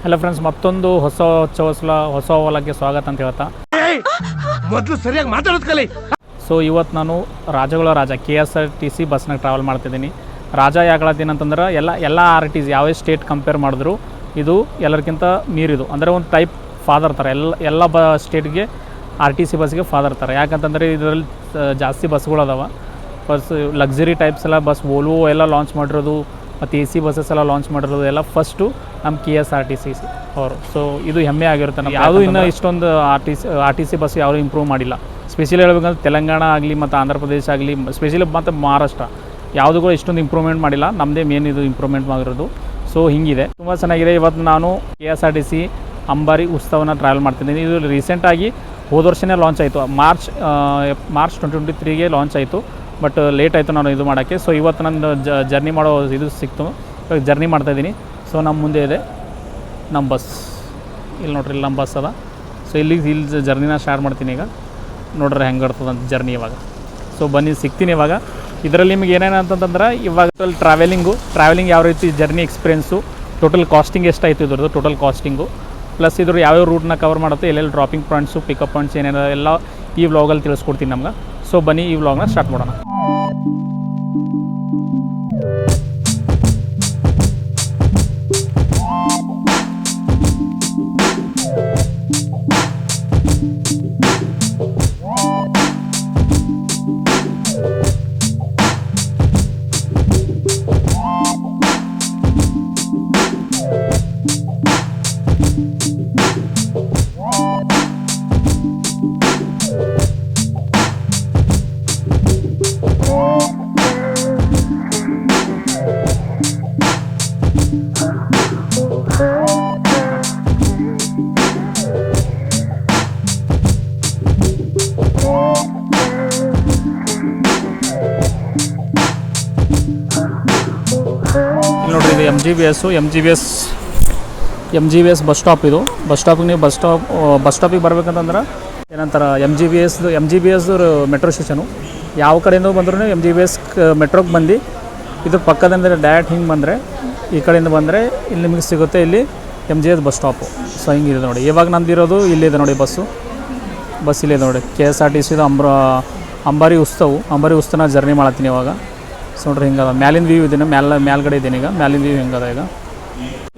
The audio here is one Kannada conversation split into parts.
ಹಲೋ ಫ್ರೆಂಡ್ಸ್, ಮತ್ತೊಂದು ಹೊಸ ಹೊಲಕ್ಕೆ ಸ್ವಾಗತ ಅಂತ ಹೇಳ್ತಾ ಮೊದಲು ಸರಿಯಾಗಿ ಮಾತಾಡೋದು ಕಲಿ. ಸೊ ಇವತ್ತು ನಾನು ರಾಜಗಳ ರಾಜ KSRTC ಬಸ್ನಾಗ ಟ್ರಾವೆಲ್ ಮಾಡ್ತಿದ್ದೀನಿ. ರಾಜ ಯಾಕೆ ಅಂತಂದ್ರೆ ಎಲ್ಲ RTC ಯಾವೇ ಸ್ಟೇಟ್ ಕಂಪೇರ್ ಮಾಡಿದ್ರು ಇದು ಎಲ್ಲರಿಗಿಂತ ಮೀರಿದು. ಅಂದರೆ ಒಂದು ಟೈಪ್ ಫಾದರ್ ಥರ ಎಲ್ಲ ಸ್ಟೇಟ್ಗೆ RTC ಬಸ್ಗೆ ಫಾದರ್ ಥರ. ಯಾಕಂತಂದರೆ ಇದರಲ್ಲಿ ಜಾಸ್ತಿ ಬಸ್ಗಳು ಅದಾವ. ಲಕ್ಸುರಿ ಟೈಪ್ಸ್ ಎಲ್ಲ ಬಸ್ ವೋಲ್ವೋ ಎಲ್ಲ ಲಾಂಚ್ ಮಾಡಿರೋದು ಮತ್ತು AC ಬಸ್ಸಸ್ ಎಲ್ಲ ಲಾಂಚ್ ಮಾಡಿರೋದು ಎಲ್ಲ ಫಸ್ಟು ನಮ್ಮ KSRTC ಅವರು. ಸೊ ಇದು ಹೆಮ್ಮೆ ಆಗಿರುತ್ತೆ. ನಾವು ಯಾವುದೂ ಇನ್ನೂ ಇಷ್ಟೊಂದು RTC ಬಸ್ ಯಾವುದೂ ಇಂಪ್ರೂವ್ ಮಾಡಿಲ್ಲ. ಸ್ಪೆಷಲಿ ಹೇಳ್ಬೇಕಂದ್ರೆ ತೆಲಂಗಾಣ ಆಗಲಿ ಮತ್ತು ಆಂಧ್ರ ಪ್ರದೇಶ ಆಗಲಿ, ಸ್ಪೆಷಲಿ ಮತ್ತು ಮಹಾರಾಷ್ಟ್ರ ಯಾವುದು ಕೂಡ ಇಷ್ಟೊಂದು ಇಂಪ್ರೂವ್ಮೆಂಟ್ ಮಾಡಿಲ್ಲ. ನಮ್ಮದೇ ಮೇನ್ ಇದು ಇಂಪ್ರೂವ್ಮೆಂಟ್ ಆಗಿರೋದು. ಸೊ ಹಿಂಗಿದೆ, ತುಂಬ ಚೆನ್ನಾಗಿದೆ. ಇವತ್ತು ನಾನು KSRTC ಅಂಬಾರಿ ಉತ್ಸವನ ಟ್ರಾವೆಲ್ ಮಾಡ್ತಿದ್ದೀನಿ. ಇದು ರೀಸೆಂಟಾಗಿ ಹೋದ ವರ್ಷನೇ ಲಾಂಚ್ ಆಯಿತು. ಮಾರ್ಚ್ 2023ಗೆ ಲಾಂಚ್ ಆಯಿತು. ಬಟ್ ಲೇಟ್ ಆಯಿತು ನಾನು ಇದು ಮಾಡೋಕ್ಕೆ. ಸೊ ಇವತ್ತು ನನ್ನ ಜರ್ನಿ ಮಾಡೋ ಇದು ಸಿಕ್ತು. ಇವಾಗ ಜರ್ನಿ ಮಾಡ್ತಾಯಿದ್ದೀನಿ. ಸೊ ನಮ್ಮ ಮುಂದೆ ಇದೆ ನಮ್ಮ ಬಸ್. ಇಲ್ಲಿ ನೋಡ್ರಿ, ಇಲ್ಲಿ ನಮ್ಮ ಬಸ್ ಅದ. ಸೊ ಇಲ್ಲಿ ಜರ್ನಿನ ಸ್ಟಾರ್ಟ್ ಮಾಡ್ತೀನಿ ಈಗ. ನೋಡ್ರಿ ಹೆಂಗೆ ಇರ್ತದಂತ ಜರ್ನಿ ಇವಾಗ. ಸೊ ಬನ್ನಿ ಸಿಗ್ತೀನಿ ಇವಾಗ. ಇದರಲ್ಲಿ ನಿಮ್ಗೆ ಏನೇನು ಅಂತಂದ್ರೆ ಇವಾಗ ಟ್ರಾವೆಲಿಂಗ್ ಯಾವ ರೀತಿ ಜರ್ನಿ ಎಕ್ಸ್ಪೀರಿಯೆನ್ಸು, ಟೋಟಲ್ ಕಾಸ್ಟಿಂಗ್ ಎಷ್ಟಾಯಿತು ಇದ್ರದ್ದು ಟೋಟಲ್ ಕಾಸ್ಟಿಂಗು, ಪ್ಲಸ್ ಇದ್ರ ಯಾವ್ಯಾವ ರೂಟ್ನ ಕವರ್ ಮಾಡುತ್ತೆ, ಎಲ್ಲೆಲ್ಲಿ ಡ್ರಾಪಿಂಗ್ ಪಾಯಿಂಟ್ಸು, ಪಿಕಪ್ ಪಾಯಿಂಟ್ಸ್ ಏನೇನು ಎಲ್ಲ ಈ ವ್ಲಾಗಲ್ಲಿ ತಿಳಿಸ್ಕೊಡ್ತೀನಿ ನಮ್ಗೆ. ಸೊ ಬನ್ನಿ ಈ ವ್ಲಾಗ್ನ ಸ್ಟಾರ್ಟ್ ಮಾಡೋಣ. ನೋಡ್ರಿ, ಇದು MGBS ಬಸ್ ಸ್ಟಾಪ್. ಇದು ಬಸ್ ಸ್ಟಾಪಿಗೆ ನೀವು ಬಸ್ ಸ್ಟಾಪಿಗೆ ಬರ್ಬೇಕಂತಂದ್ರೆ ಏನಂತಾರೆ MGBS ಮೆಟ್ರೋ ಸ್ಟೇಷನು. ಯಾವ ಕಡೆಯಿಂದ ಬಂದ್ರೂ MGBS ಮೆಟ್ರೋಗೆ ಬಂದು ಇದ್ರ ಪಕ್ಕದಿಂದ ಡೈರೆಕ್ಟ್ ಹಿಂಗೆ ಬಂದರೆ, ಈ ಕಡೆಯಿಂದ ಬಂದರೆ ಇಲ್ಲಿ ನಿಮಗೆ ಸಿಗುತ್ತೆ ಇಲ್ಲಿ MGBS ಬಸ್ ಸ್ಟಾಪು. ಸೊ ಹಿಂಗಿದೆ ನೋಡಿ. ಇವಾಗ ನಂದಿರೋದು ಇಲ್ಲಿದೆ ನೋಡಿ ಬಸ್ ಇಲ್ಲಿದೆ ನೋಡಿ. KSRTCದು ಅಂಬಾರಿ ಉತ್ಸವನ ಜರ್ನಿ ಮಾಡತ್ತೀನಿ ಇವಾಗ. ಸೊ ನೋಡ್ರಿ ಹಿಂಗದ, ಮ್ಯಾಲಿನ ವ್ಯೂ ಇದ್ದೀನಿ, ಮ್ಯಾಲ್ಗಡೆ ಇದ್ದೀನಿ ಈಗ. ಮ್ಯಾಲಿನ ವ್ಯೂ ಹಿಂಗದ ಈಗ.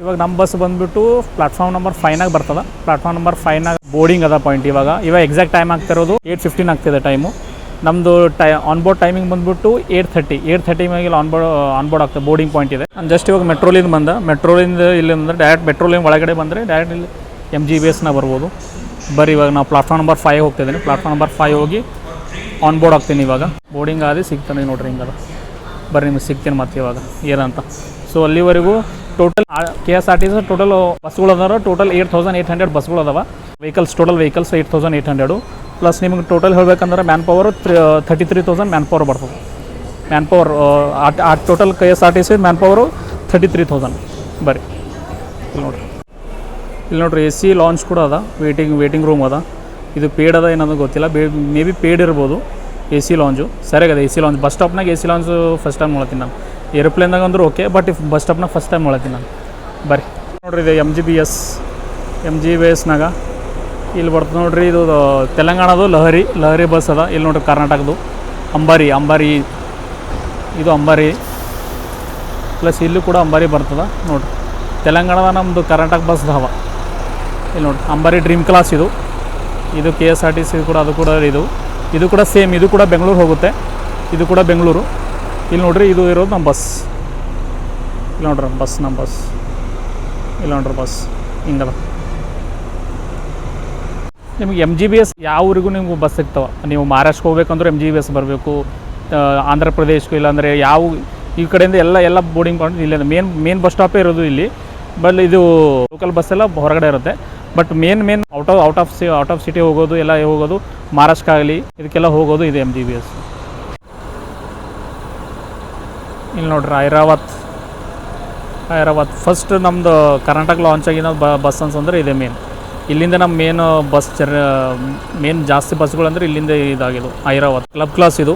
ಇವಾಗ ನಮ್ಮ ಬಸ್ ಬಂದುಬಿಟ್ಟು ಪ್ಲಾಟ್ಫಾರ್ಮ್ ನಂಬರ್ 5ನಾಗ ಬರ್ತದೆ. ಪ್ಲಾಟ್ಫಾರ್ಮ್ ನಂಬರ್ 5ನಾಗ ಬೋರ್ಡಿಂಗ್ ಅದ ಪಾಯಿಂಟ್. ಇವಾಗ ಎಕ್ಸಾಕ್ಟ್ ಟೈಮ್ ಆಗ್ತಿರೋದು 8:15 ಆಗ್ತಿದೆ ಟೈಮು. ನಮ್ಮದು ಆನ್ಬೋರ್ಡ್ ಟೈಮಿಂಗ್ ಬಂದುಬಿಟ್ಟು 8:30 ಮೇಲೆ ಆನ್ಬೋರ್ಡ್ ಆಗ್ತದೆ. ಬೋರ್ಡಿಂಗ್ ಪಾಯಿಂಟ್ ಇದೆ. ನಾನು ಜಸ್ಟ್ ಇವಾಗ ಮೆಟ್ರೋಲಿಂದ ಇಲ್ಲಿಂದ ಡೈರೆಕ್ಟ್ ಮೆಟ್ರೋಲಿಂದ ಒಳಗಡೆ ಬಂದರೆ ಡೈರೆಕ್ಟ್ ಇಲ್ಲಿ MGBSನ ಬರ್ಬೋದು. ಇವಾಗ ನಾವು ಪ್ಲಾಟ್ಫಾರ್ಮ್ ನಂಬರ್ 5 ಹೋಗ್ತಿದ್ದೀನಿ. ಪ್ಲಾಟ್ಫಾರ್ಮ್ ನಂಬರ್ 5 ಹೋಗಿ ಆನ್ಬೋರ್ಡ್ ಆಗ್ತೀನಿ. ಇವಾಗ ಬೋರ್ಡಿಂಗ್ ಆದಿ ಸಿಗ್ತಾನೆ ನೋಡ್ರಿ ಹಿಂಗದ. ಬರ್ರಿ ನಿಮಗೆ ಸಿಗ್ತೀನಿ ಮತ್ತೆ ಇವಾಗ ಏನಂತ. ಸೊ ಅಲ್ಲಿವರೆಗೂ ಟೋಟಲ್ KSRTC ಟೋಟಲ್ ಬಸ್ಗಳು ಅದಾವ. ಟೋಟಲ್ 8,800 ಬಸ್ಗಳು ಅದಾವ. Total vehicles 8,800. ಪ್ಲಸ್ ನಿಮಗೆ ಟೋಟಲ್ ಹೇಳಬೇಕಂದ್ರೆ ಮ್ಯಾನ್ ಪವರ್ 33,000 ಮ್ಯಾನ್ ಪವರ್ ಬರ್ತದೆ. Total KSRTC man power 33,000. ಬರ್ರಿ ಇಲ್ಲಿ ನೋಡ್ರಿ AC ಲಾಂಚ್ ಕೂಡ ಅದ. ವೇಟಿಂಗ್ ರೂಮ್ ಅದ. ಇದು ಪೇಡ್ ಅದ ಏನದು ಗೊತ್ತಿಲ್ಲ. ಮೇ ಬಿ ಪೇಡ್ ಇರ್ಬೋದು. AC ಲಾಂಚು ಸರಿಯಾಗದೆ. AC ಲಾಂಚ್ ಬಸ್ ಸ್ಟಾಪ್ನಾಗ AC ಲಾಂಚು ಫಸ್ಟ್ ಟೈಮ್ ನೋಡ್ತೀನಿ ನಾನು. ಏರೋಪ್ಲೇನ್ದಾಗ ಅಂದ್ರೆ ಓಕೆ, ಬಟ್ ಬಸ್ ಸ್ಟಾಪ್ನಾಗ ಫಸ್ಟ್ ಟೈಮ್ ನೋಡ್ತೀನಿ ನಾನು. ಬರ್ರಿ ನೋಡ್ರಿ, ಇದು MGBSನಾಗ ಇಲ್ಲಿ ಬರ್ತದೆ ನೋಡ್ರಿ. ಇದು ತೆಲಂಗಾಣದು ಲಹರಿ ಬಸ್ ಅದ. ಇಲ್ಲಿ ನೋಡ್ರಿ ಕರ್ನಾಟಕದ್ದು ಅಂಬಾರಿ ಇದು ಅಂಬಾರಿ. ಪ್ಲಸ್ ಇಲ್ಲೂ ಕೂಡ ಅಂಬಾರಿ ಬರ್ತದೆ ನೋಡ್ರಿ. ತೆಲಂಗಾಣದ ನಮ್ಮದು ಕರ್ನಾಟಕ ಬಸ್ ಧಾವ. ಇಲ್ಲಿ ನೋಡ್ರಿ ಅಂಬಾರಿ ಡ್ರೀಮ್ ಕ್ಲಾಸ್. ಇದು KSRTC ಕೂಡ ಅದು ಕೂಡ ಇದು ಕೂಡ ಸೇಮ್. ಇದು ಕೂಡ ಬೆಂಗಳೂರು ಹೋಗುತ್ತೆ. ಇದು ಕೂಡ ಬೆಂಗಳೂರು. ಇಲ್ಲಿ ನೋಡ್ರಿ, ಇದು ಇರೋದು ನಮ್ಮ ಬಸ್. ಇಲ್ಲಿ ನೋಡ್ರಿ ನಮ್ಮ ಬಸ್. ಇಲ್ಲಿ ನೋಡ್ರಿ ಬಸ್ ಹಿಂಗದ. ನಿಮಗೆ MGBS ಯಾವ ಊರಿಗೂ ನಿಮ್ಗೆ ಬಸ್ ಸಿಗ್ತಾವೆ. ನೀವು ಮಹಾರಾಷ್ಟ್ರಕ್ಕೆ ಹೋಗ್ಬೇಕಂದ್ರೆ MGBS ಬರಬೇಕು. ಆಂಧ್ರ ಪ್ರದೇಶಕ್ಕೂ ಇಲ್ಲಾಂದರೆ ಈ ಕಡೆಯಿಂದ ಎಲ್ಲ ಬೋರ್ಡಿಂಗ್ ಪಾಯಿಂಟ್ ಇಲ್ಲೇ ಮೇನ್ ಬಸ್ ಸ್ಟಾಪೇ ಇರೋದು ಇಲ್ಲಿ. ಬಟ್ ಇದು ಲೋಕಲ್ ಬಸ್ ಎಲ್ಲ ಹೊರಗಡೆ ಇರುತ್ತೆ. But main out of city ಹೋಗೋದು ಎಲ್ಲ ಹೋಗೋದು ಮಹಾರಾಷ್ಟ್ರ ಆಗಲಿ ಇದಕ್ಕೆಲ್ಲ ಹೋಗೋದು ಇದು MGBS. ಇಲ್ಲಿ ನೋಡ್ರಿ ಐರಾವತ್ ಫಸ್ಟ್ ನಮ್ಮದು ಕರ್ನಾಟಕ ಲಾಂಚ್ ಆಗಿನ ಬಸ್ ಅಂತಂದ್ರೆ ಇದೆ ಮೇನ್. ಇಲ್ಲಿಂದ ನಮ್ಮ ಮೇನ್ ಜಾಸ್ತಿ ಬಸ್ಗಳು ಅಂದರೆ ಇಲ್ಲಿಂದ ಇದಾಗಿದ್ದು ಐರಾವತ್ ಕ್ಲಬ್ ಕ್ಲಾಸ್. ಇದು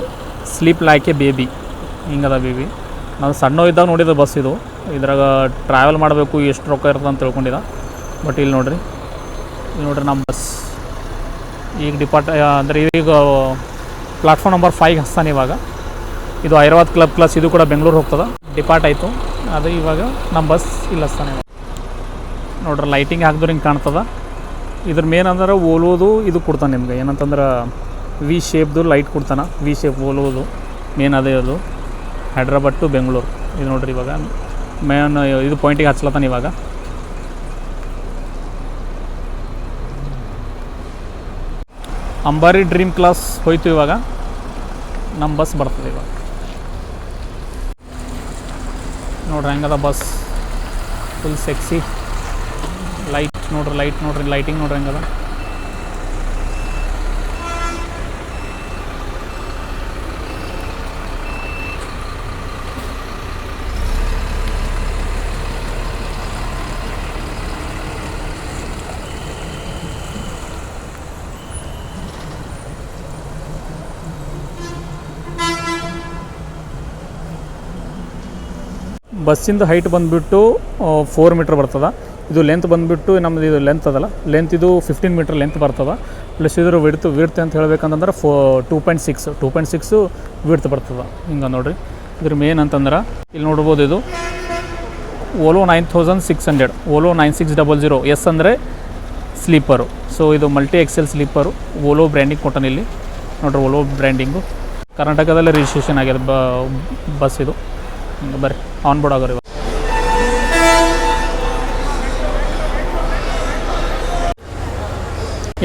ಸ್ಲೀಪ್ ಲೈಕ್ ಎ ಬೇಬಿ ಹಿಂಗದ ಬೇಬಿ. ನಾನು ಸಣ್ಣ ಇದ್ದಾಗ ನೋಡಿದ ಬಸ್ ಇದು. ಇದ್ರಾಗ ಟ್ರಾವೆಲ್ ಮಾಡಬೇಕು ಎಷ್ಟು ರೊಕ್ಕ ಇರ್ತದೆ ಅಂತ ತಿಳ್ಕೊಂಡಿದ್ದ. ಬಟ್ ಇಲ್ಲಿ ನೋಡ್ರಿ ನಮ್ಮ ಬಸ್ ಈಗ ಅಂದರೆ ಈಗ ಪ್ಲಾಟ್ಫಾರ್ಮ್ ನಂಬರ್ 5 ಹಸ್ತಾನೆ ಇವಾಗ. ಇದು ಹೈದರಾಬಾದ್ ಕ್ಲಬ್ ಕ್ಲಾಸ್, ಇದು ಕೂಡ ಬೆಂಗಳೂರು ಹೋಗ್ತದೆ, ಡಿಪಾರ್ಟ್ ಆಯಿತು. ಅದು ಇವಾಗ ನಮ್ಮ ಬಸ್ ಇಲ್ಲಿ ಹಸ್ತಾನೆ ನೋಡ್ರಿ. ಲೈಟಿಂಗ್ ಹಾಕಿದ್ರೆ ಹಿಂಗೆ ಕಾಣ್ತದೆ. ಇದ್ರ ಮೇನ್ ಅಂದ್ರೆ ಓಲೋದು ಇದು ಕೊಡ್ತಾನೆ ನಿಮ್ಗೆ, ಏನಂತಂದ್ರೆ ವಿ ಶೇಪ್ದು ಲೈಟ್ ಕೊಡ್ತಾನೆ. ವಿ ಶೇಪ್ ಓಲೋದು ಮೇನ್ ಅದೇ ಅದು, ಹೈದ್ರಾಬಾದ್ ಟು ಬೆಂಗಳೂರು. ಇದು ನೋಡ್ರಿ ಇವಾಗ ಮೇನ್ ಇದು ಪಾಯಿಂಟಿಗೆ ಹಚ್ಲತ್ತಾನೆ ಇವಾಗ. ಅಂಬಾರಿ ಡ್ರೀಮ್ ಕ್ಲಾಸ್ ಹೋಯ್ತು, ಇವಾಗ ನಮ್ಮ ಬಸ್ ಬರ್ತದೆ ಇವಾಗ. ನೋಡ್ರಿ ಹೆಂಗದ ಬಸ್, ಫುಲ್ ಸೆಕ್ಸಿ. ಲೈಟ್ ನೋಡ್ರಿ ಲೈಟಿಂಗ್ ನೋಡ್ರಿ ಹೆಂಗದ. ಬಸ್ಸಿಂದು ಹೈಟ್ ಬಂದುಬಿಟ್ಟು 4 ಮೀಟ್ರ್ ಬರ್ತದೆ. ಇದು ಲೆಂತ್ ಬಂದುಬಿಟ್ಟು ನಮ್ಮದು ಇದು ಲೆಂತ್ ಅದಲ್ಲ, ಲೆಂತ್ ಇದು 15 ಮೀಟ್ರ್ ಲೆಂತ್ ಬರ್ತದೆ. ಪ್ಲಸ್ ಇದ್ರ ವಿಡ್ತ್ ಅಂತ ಹೇಳ್ಬೇಕಂತಂದ್ರೆ 2.6 ವಿಡ್ತ್ ಬರ್ತದೆ. ಹಿಂಗೆ ನೋಡಿರಿ. ಇದ್ರ ಮೇನ್ ಅಂತಂದ್ರೆ ಇಲ್ಲಿ ನೋಡ್ಬೋದು, ಇದು ಓಲೋ 9600, ಓಲೋ 9600 ಎಸ್ ಅಂದರೆ ಸ್ಲೀಪರು. ಸೊ ಇದು multi axle sleeper. Volvo branding ಕೊಟ್ಟಾನ ಇಲ್ಲಿ ನೋಡ್ರಿ. ಓಲೋ ಬ್ರ್ಯಾಂಡಿಂಗು ಕರ್ನಾಟಕದಲ್ಲೇ ರಿಜಿಸ್ಟ್ರೇಷನ್ ಆಗ್ಯದ ಬಸ್ ಇದು. ಬರ್ರಿ ಆನ್ ಬೋರ್ಡ್ ಆಗೋರು ಇವಾಗ.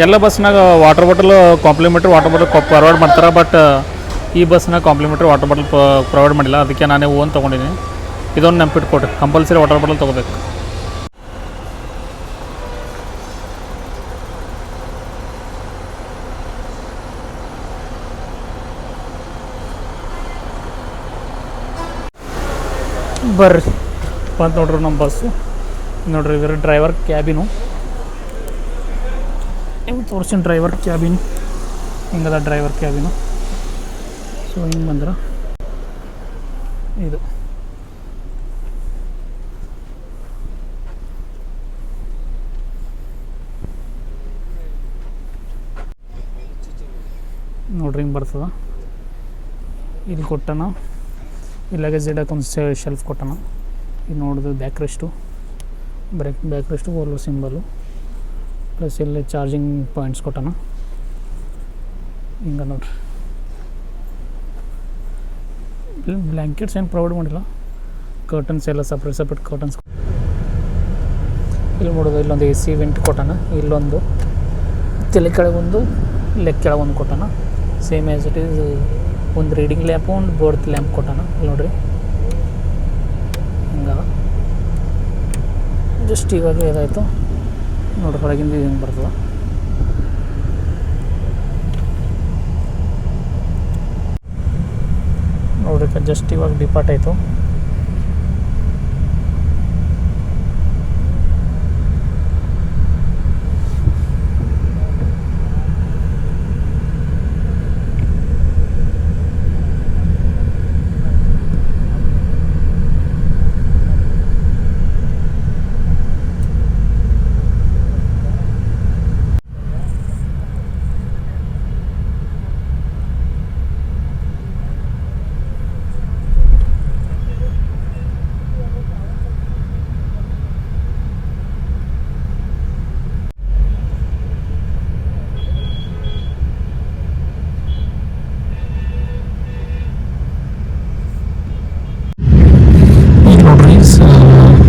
ಎಲ್ಲ ಬಸ್ನಾಗ water bottle complimentary water bottle provide ಮಾಡ್ತಾರೆ. ಬಟ್ ಈ ಬಸ್ನಾಗ ಕಾಂಪ್ಲಿಮೆಂಟ್ರಿ ವಾಟರ್ ಬಾಟಲ್ ಪ್ರೊವೈಡ್ ಮಾಡಿಲ್ಲ. ಅದಕ್ಕೆ ನಾನೇ ಓನ್ ತೊಗೊಂಡಿದ್ದೀನಿ. ಇದೊಂದು ನೆನಪಿಟ್ಟು ಕೊಟ್ಟೆ, ಕಂಪಲ್ಸರಿ ವಾಟರ್ ಬಾಟಲ್ ತೊಗೋಬೇಕು. ಬರ್ರಿ ಬಂತು ನೋಡ್ರಿ ನಮ್ಮ ಬಸ್ಸು. ನೋಡ್ರಿ ಇದ್ರ ಡ್ರೈವರ್ ಕ್ಯಾಬಿನು ಹೆಂಗೆ ತೋರಿಸಿನ ಡ್ರೈವರ್ ಕ್ಯಾಬಿನ್ ಹಿಂಗದ ಡ್ರೈವರ್ ಕ್ಯಾಬಿನು. ಸೊ ಹಿಂಗೆ ಬಂದ್ರೆ ಇದು ನೋಡ್ರಿ ಹಿಂಗೆ ಬರ್ತದೆ. ಇಲ್ಲಿ ಕೊಟ್ಟನ, ಇಲ್ಲಿ ಲಗೇಜ್ ಇಡೋಕ್ಕೊಂದು ಶೆಲ್ಫ್ ಕೊಟ್ಟನ. ಇದು ನೋಡಿದ್ರೆ ಬ್ಯಾಕ್ ರೆಸ್ಟು ಓಲೋ ಸಿಂಬಲು. ಪ್ಲಸ್ ಇಲ್ಲಿ ಚಾರ್ಜಿಂಗ್ ಪಾಯಿಂಟ್ಸ್ ಕೊಟ್ಟನ. ಹಿಂಗೆ ನೋಡ್ರಿ. ಇಲ್ಲಿ ಬ್ಲ್ಯಾಂಕೆಟ್ಸ್ ಏನು ಪ್ರೊವೈಡ್ ಮಾಡಿಲ್ಲ. ಕರ್ಟನ್ಸ್ ಎಲ್ಲ ಸಪ್ರೇಟ್ ಕರ್ಟನ್ಸ್. ಇಲ್ಲಿ ನೋಡೋದು ಇಲ್ಲೊಂದು AC ವೆಂಟ್ ಕೊಟ್ಟನ. ಇಲ್ಲೊಂದು ತಲೆ ಕೆಳಗೊಂದು ಲೆಗ್ ಕೆಳಗೊಂದು ಕೊಟ್ಟನ. ಸೇಮ್ ಆ್ಯಸ್ ಇಟ್ ಈಸ್ ಒಂದು ರೀಡಿಂಗ್ ಲ್ಯಾಂಪು ಒಂದು ಬರ್ತ್ ಲ್ಯಾಂಪ್ ಕೊಟ್ಟನ. ಇಲ್ಲಿ ನೋಡ್ರಿ ಹಿಂಗದ. ಜಸ್ಟ್ ಇವಾಗ ಇದಾಯಿತು ನೋಡ್ರಿ. ಹೊರಗಿಂದ ಹಿಂಗೆ ಬರ್ತದೆ. ನೋಡ್ರಿ ಜಸ್ಟ್ ಇವಾಗ ಡಿಪಾರ್ಟ್ ಆಯಿತು.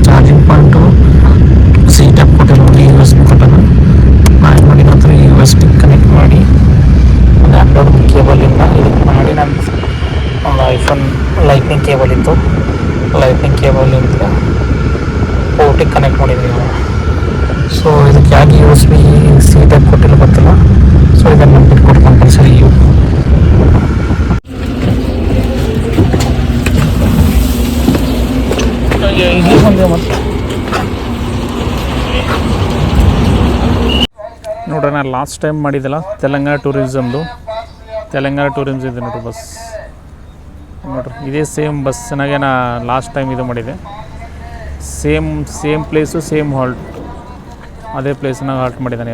ಚಾರ್ಜಿಂಗ್ ಪಾಯಿಂಟು ಸೀಟ್ ಅಪ್ ಕೊಟ್ಟಿಲ್ಲ. USB ಕೊಟ್ಟನ. ನಾನು ಮಾಡಿ ನಂತರ USB ಕನೆಕ್ಟ್ ಮಾಡಿ ಒಂದು ಆ್ಯಂಡ್ರಾಯ್ಡ್ ಕೇಬಲಿಂದ ಇದಕ್ಕೆ ಮಾಡಿ ನಾನು ಒಂದು ಐಫೋನ್ ಲೈಟ್ನಿಂಗ್ ಕೇಬಲ್ ಇತ್ತು. ಲೈಟ್ನಿಂಗ್ ಕೇಬಲಿಂದ ಪೋರ್ಟಿಗೆ ಕನೆಕ್ಟ್ ಮಾಡಿದ್ದೀವಿ. ಸೊ ಇದಕ್ಕೆ ಯಾಕೆ USB ಸೀಟ್ ಅಪ್ ಕೊಟ್ಟಿಲ್ಲ ಗೊತ್ತಿಲ್ಲ. ಸೊ ಇದನ್ನು ಬಿಟ್ಕೊಟ್ಟು ಕಂಪಲ್ಸರಿ ಇಲ್ಲಿ ಬಂದೆ. ಮತ್ತು ನೋಡ್ರಿ ನಾನು ಲಾಸ್ಟ್ ಟೈಮ್ ಮಾಡಿದ್ದಲ್ಲ ತೆಲಂಗಾಣ ಟೂರಿಸಮ್ದು ಇದೆ ನೋಡ್ರಿ ಬಸ್. ನೋಡ್ರಿ ಇದೇ ಸೇಮ್ ಬಸ್ಸಿನಾಗೆ ನಾ ಲಾಸ್ಟ್ ಟೈಮ್ ಇದು ಮಾಡಿದೆ. Same place same halt. ಅದೇ ಪ್ಲೇಸ್ನಾಗ ಹಾಲ್ಟ್ ಮಾಡಿದ್ದಾನೆ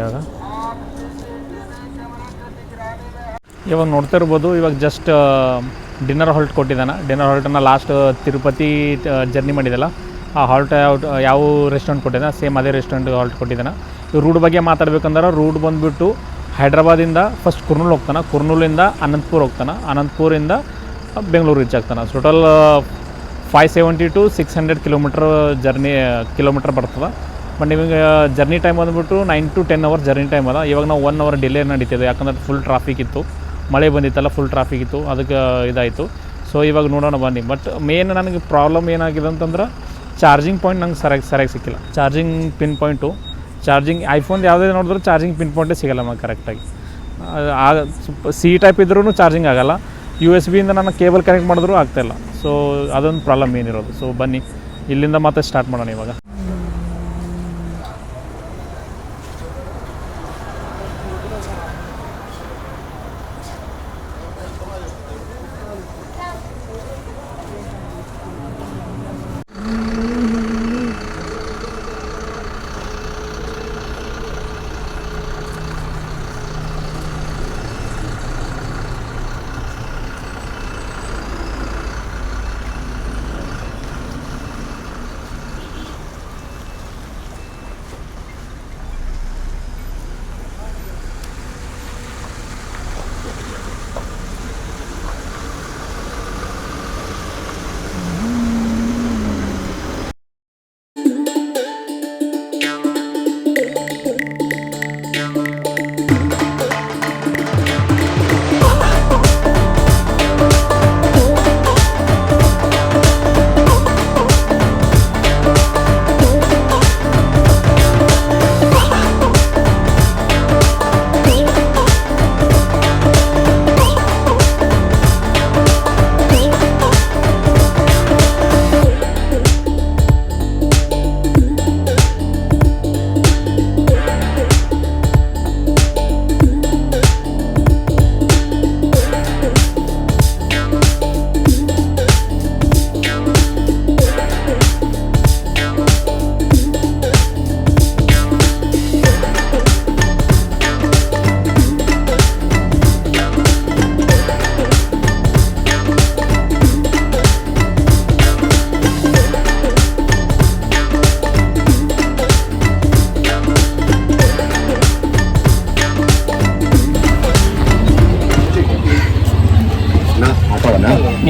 ಇವಾಗ ನೋಡ್ತಾ ಇರ್ಬೋದು. ಇವಾಗ ಜಸ್ಟ್ ಡಿನ್ನರ್ ಹಾಲ್ಟ್ ಕೊಟ್ಟಿದ್ದಾನೆ. ಡಿನ್ನರ್ ಹಾಲ್ಟನ್ನು ಲಾಸ್ಟ್ ತಿರುಪತಿ ಜರ್ನಿ ಮಾಡಿದೆಲ್ಲ ಆ ಹಾಲ್ಟ್ ಯಾವ ರೆಸ್ಟೋರೆಂಟ್ ಕೊಟ್ಟಿದ್ದಾನೆ ಸೇಮ್ ಅದೇ ರೆಸ್ಟೋರೆಂಟ್ ಹಾಲ್ಟ್ ಕೊಟ್ಟಿದ್ದಾನೆ. ಈ ರೂಟ್ ಬಗ್ಗೆ ಮಾತಾಡ್ಬೇಕಂದ್ರೆ ರೂಟ್ ಬಂದುಬಿಟ್ಟು ಹೈದ್ರಾಬಾದಿಂದ ಫಸ್ಟ್ ಕುರ್ನೂಲ್ ಹೋಗ್ತಾನೆ, ಕುರ್ನೂಲಿಂದ ಅನಂತಪುರ ಹೋಗ್ತಾನೆ, ಅನಂತಪುರಿಂದ ಬೆಂಗಳೂರು ರೀಚ್ ಆಗ್ತಾನೆ. ಟೋಟಲ್ 570 to 600 ಕಿಲೋಮೀಟರ್ ಬರ್ತದೆ. ಬಟ್ ನಿಮಗೆ ಜರ್ನಿ ಟೈಮ್ ಬಂದುಬಿಟ್ಟು 9 to 10 ಅವರ್ ಜರ್ನಿ ಟೈಮ್ ಅದ. ಇವಾಗ ನಾವು 1 ಅವರ್ ಡಿಲೇ ನಡೀತಿದೆ, ಯಾಕಂದ್ರೆ ಫುಲ್ ಟ್ರಾಫಿಕ್ ಇತ್ತು, ಮಳೆ ಬಂದಿತ್ತಲ್ಲ, ಫುಲ್ ಟ್ರಾಫಿಕ್ ಇತ್ತು, ಅದಕ್ಕೆ ಇದಾಯಿತು. ಸೊ ಇವಾಗ ನೋಡೋಣ ಬನ್ನಿ. ಬಟ್ ಮೇನ್ ನನಗೆ ಪ್ರಾಬ್ಲಮ್ ಏನಾಗಿದೆ ಅಂತಂದ್ರೆ ಚಾರ್ಜಿಂಗ್ ಪಾಯಿಂಟ್ ನಂಗೆ ಸರಿಯಾಗಿ ಸಿಕ್ಕಿಲ್ಲ. Charging pin point charging iPhone ಯಾವುದೇ ನೋಡಿದ್ರು ಚಾರ್ಜಿಂಗ್ ಪಿನ್ ಪಾಯಿಂಟೇ ಸಿಗೋಲ್ಲ ನಮಗೆ ಕರೆಕ್ಟಾಗಿ. ಸಿ ಟೈಪ್ ಇದ್ರೂ ಚಾರ್ಜಿಂಗ್ ಆಗೋಲ್ಲ, USB ಇಂದ ನಾನು ಕೇಬಲ್ ಕನೆಕ್ಟ್ ಮಾಡಿದ್ರೂ ಆಗ್ತಾಯಿಲ್ಲ. ಸೊ ಅದೊಂದು ಪ್ರಾಬ್ಲಮ್ ಏನಿರೋದು. ಸೊ ಬನ್ನಿ ಇಲ್ಲಿಂದ ಮತ್ತೆ ಸ್ಟಾರ್ಟ್ ಮಾಡೋಣ ಇವಾಗ.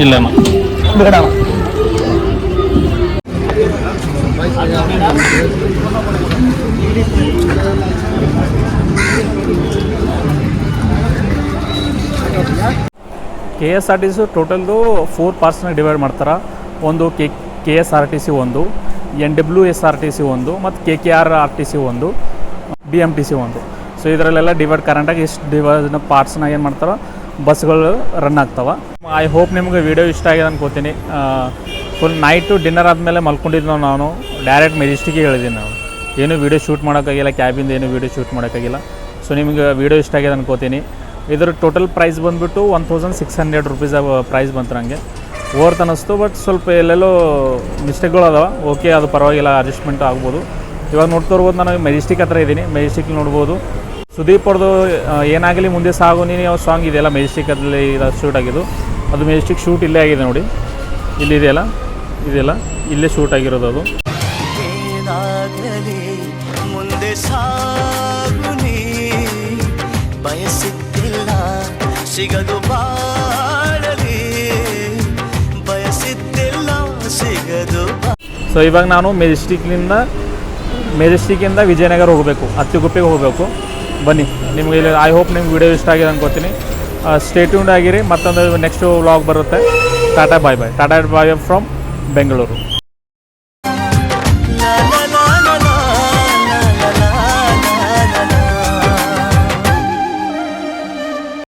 ಇಲ್ಲ ಬೇಡ KSRTC ಟೋಟಲ್ದು 4 ಪಾರ್ಟ್ಸ್ನಾಗ ಡಿವೈಡ್ ಮಾಡ್ತಾರೆ. ಒಂದು KSRTC ಒಂದು, NWSRTC ಒಂದು, ಮತ್ತು KKRRTC ಒಂದು, BMTC ಒಂದು. ಸೊ ಇದರಲ್ಲೆಲ್ಲ ಡಿವೈಡ್ ಕರೆಂಟಾಗಿ ಇಷ್ಟು ಡಿವೈಡ್ ಪಾರ್ಟ್ಸ್ನಾಗ ಏನು ಮಾಡ್ತಾರೆ, ಬಸ್ಗಳು ರನ್ ಆಗ್ತಾವೆ. ಐ ಹೋಪ್ ನಿಮ್ಗೆ ವೀಡಿಯೋ ಇಷ್ಟ ಆಗಿದೆ ಅನ್ಕೋತೀನಿ. ಫುಲ್ ನೈಟು ಡಿನ್ನರ್ ಆದಮೇಲೆ ಮಲ್ಕೊಂಡಿದ್ದು ನಾನು ಡೈರೆಕ್ಟ್ ಮೆಜೆಸ್ಟಿಕ್ಗೆ ಹೇಳಿದ್ದೀನಿ. ನಾವು ಏನೂ ವೀಡಿಯೋ ಶೂಟ್ ಮಾಡೋಕ್ಕಾಗಿಲ್ಲ, ಕ್ಯಾಬಿಂದ ಏನೂ ವೀಡಿಯೋ ಶೂಟ್ ಮಾಡೋಕ್ಕಾಗಿಲ್ಲ. ಸೊ ನಿಮ್ಗೆ ವೀಡಿಯೋ ಇಷ್ಟ ಆಗಿದೆ ಅನ್ಕೋತೀನಿ. ಇದರ ಟೋಟಲ್ ಪ್ರೈಸ್ ಬಂದುಬಿಟ್ಟು 1600 ರುಪೀಸ್ ಪ್ರೈಸ್ ಬಂತು. ನನಗೆ ವರ್ತ್ ಅನ್ನಿಸ್ತು, ಬಟ್ ಸ್ವಲ್ಪ ಎಲ್ಲೆಲ್ಲೋ ಮಿಸ್ಟೇಕ್ಗಳು ಅದಾವೆ. ಓಕೆ, ಅದು ಪರವಾಗಿಲ್ಲ, ಅಡ್ಜಸ್ಟ್ಮೆಂಟ್ ಆಗ್ಬೋದು. ಇವಾಗ ನೋಡ್ತಿರ್ಬೋದು, ನಾನು ಮೆಜೆಸ್ಟಿಕ್ ಹತ್ರ ಇದ್ದೀನಿ. ಮೆಜೆಸ್ಟಿಕ್ ನೋಡ್ಬೋದು. ಸುದೀಪ್ ಅವ್ರದ್ದು ಏನಾಗಲಿ ಮುಂದೆ ಸಾಗು ನೀನು ಯಾವ ಸಾಂಗ್ ಇದೆಯಲ್ಲ, ಮೆಜೆಸ್ಟಿಕಲ್ಲಿ ಇದು ಶೂಟ್ ಆಗಿದ್ದು. ಅದು ಮೆಜೆಸ್ಟಿಕ್ ಶೂಟ್ ಇಲ್ಲೇ ಆಗಿದೆ ನೋಡಿ, ಇಲ್ಲಿದೆಯಲ್ಲ, ಇದೆಯಲ್ಲ ಇಲ್ಲೇ ಶೂಟ್ ಆಗಿರೋದು. ಅದು ಮುಂದೆ ಸಾಗು ನೀ ಬಯಸಿದ್ದಿಲ್ಲ ಸಿಗದು ಬಾಳಲಿ ಬಯಸಿದ್ದಿಲ್ಲ ಸಿಗದು. ಸೊ ಇವಾಗ ನಾನು ಮೆಜೆಸ್ಟಿಕ್ಕಿಂದ ವಿಜಯನಗರ ಹೋಗಬೇಕು, ಅತ್ತಿಗುಪ್ಪೆಗೆ ಹೋಗಬೇಕು. ಬನ್ನಿ, ನಿಮಗೆ ಇಲ್ಲಿ ಐ ಹೋಪ್ ನಿಮ್ಗೆ ವಿಡಿಯೋ ಇಷ್ಟ ಆಗಿದೆ ಅನ್ಕೋತೀನಿ. ಸ್ಟೇ ಟ್ಯೂನ್ಡ್ ಆಗಿರಿ. ಮತ್ತೊಂದು ನೆಕ್ಸ್ಟ್ ವ್ಲಾಗ್ ಬರುತ್ತೆ. ಟಾಟಾ ಬಾಯ್ ಬಾಯ್. ಟಾಟಾ ಬಾಯ್ ಫ್ರಮ್ ಬೆಂಗಳೂರು.